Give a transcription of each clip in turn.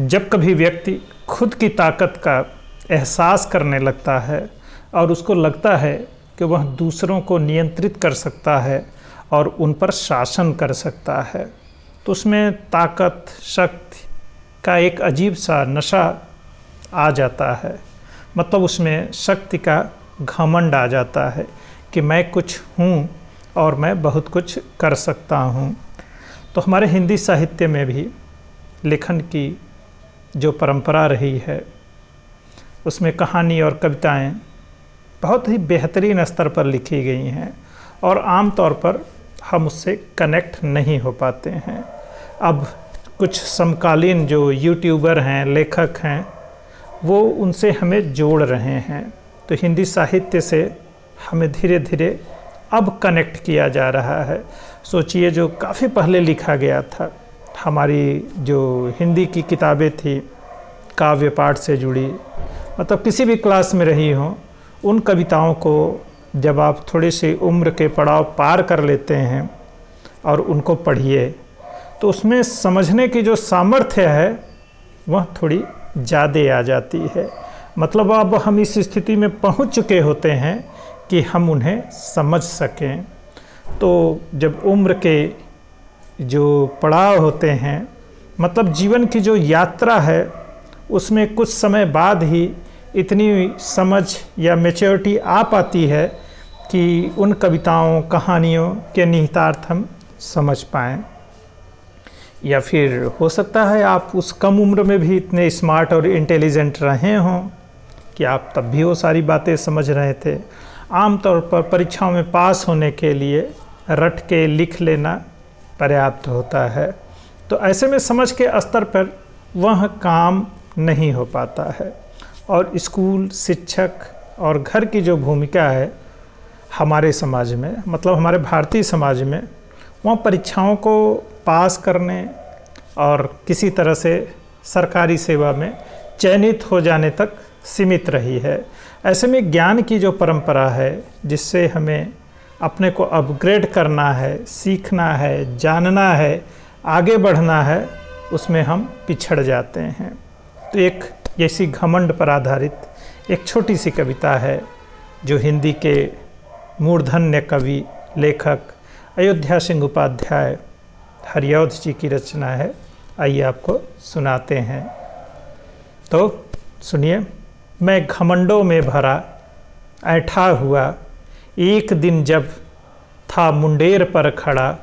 जब कभी व्यक्ति खुद की ताकत का एहसास करने लगता है और उसको लगता है कि वह दूसरों को नियंत्रित कर सकता है और उन पर शासन कर सकता है, तो उसमें ताकत, शक्ति का एक अजीब सा नशा आ जाता है। मतलब उसमें शक्ति का घमंड आ जाता है कि मैं कुछ हूँ और मैं बहुत कुछ कर सकता हूँ। तो हमारे हिंदी साहित्य में भी लेखन की जो परंपरा रही है, उसमें कहानी और कविताएं बहुत ही बेहतरीन स्तर पर लिखी गई हैं और आम तौर पर हम उससे कनेक्ट नहीं हो पाते हैं। अब कुछ समकालीन जो यूट्यूबर हैं, लेखक हैं, वो उनसे हमें जोड़ रहे हैं। तो हिंदी साहित्य से हमें धीरे धीरे अब कनेक्ट किया जा रहा है। सोचिए, जो काफ़ी पहले लिखा गया था, हमारी जो हिंदी की किताबें थी काव्य पाठ से जुड़ी, मतलब किसी भी क्लास में रही हों, उन कविताओं को जब आप थोड़ी सी उम्र के पड़ाव पार कर लेते हैं और उनको पढ़िए, तो उसमें समझने की जो सामर्थ्य है वह थोड़ी ज़्यादा आ जाती है। मतलब अब हम इस स्थिति में पहुंच चुके होते हैं कि हम उन्हें समझ सकें। तो जब उम्र के जो पड़ाव होते हैं, मतलब जीवन की जो यात्रा है, उसमें कुछ समय बाद ही इतनी समझ या मैच्योरिटी आ पाती है कि उन कविताओं, कहानियों के निहितार्थ हम समझ पाएँ। या फिर हो सकता है आप उस कम उम्र में भी इतने स्मार्ट और इंटेलिजेंट रहे हों कि आप तब भी वो सारी बातें समझ रहे थे। आमतौर पर परीक्षाओं में पास होने के लिए रट के लिख लेना पर्याप्त होता है। तो ऐसे में समझ के स्तर पर वह काम नहीं हो पाता है। और स्कूल, शिक्षक और घर की जो भूमिका है हमारे समाज में, मतलब हमारे भारतीय समाज में, वह परीक्षाओं को पास करने और किसी तरह से सरकारी सेवा में चयनित हो जाने तक सीमित रही है। ऐसे में ज्ञान की जो परंपरा है, जिससे हमें अपने को अपग्रेड करना है, सीखना है, जानना है, आगे बढ़ना है, उसमें हम पिछड़ जाते हैं। तो एक ऐसी घमंड पर आधारित एक छोटी सी कविता है जो हिंदी के मूर्धन्य कवि, लेखक अयोध्या सिंह उपाध्याय हरिऔध जी की रचना है। आइए आपको सुनाते हैं। तो सुनिए। मैं घमंडों में भरा ऐठा हुआ, एक दिन जब था मुंडेर पर खड़ा,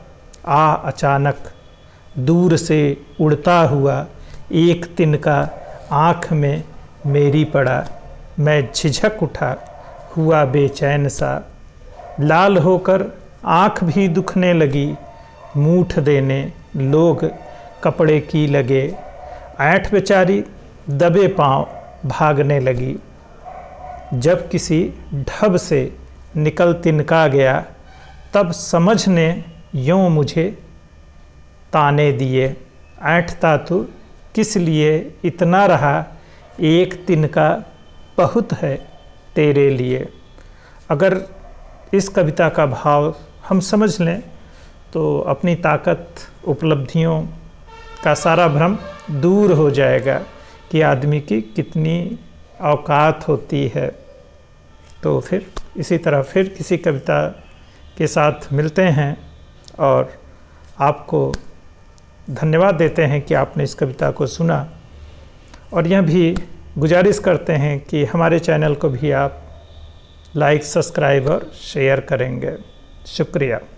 आ अचानक दूर से उड़ता हुआ, एक तिनका आँख में मेरी पड़ा। मैं झिझक उठा, हुआ बेचैन सा, लाल होकर आँख भी दुखने लगी, मूठ देने लोग कपड़े की लगे। ऐंठ बेचारी दबे पाँव भागने लगी। जब किसी ढब से निकल तिनका गया, तब समझ ने यूँ मुझे ताने दिए। ऐंठता तू किस लिए इतना रहा, एक तिनका बहुत है तेरे लिए। अगर इस कविता का भाव हम समझ लें तो अपनी ताकत, उपलब्धियों का सारा भ्रम दूर हो जाएगा कि आदमी की कितनी औकात होती है। तो फिर इसी तरह फिर किसी कविता के साथ मिलते हैं और आपको धन्यवाद देते हैं कि आपने इस कविता को सुना, और यह भी गुजारिश करते हैं कि हमारे चैनल को भी आप लाइक, सब्सक्राइब और शेयर करेंगे। शुक्रिया।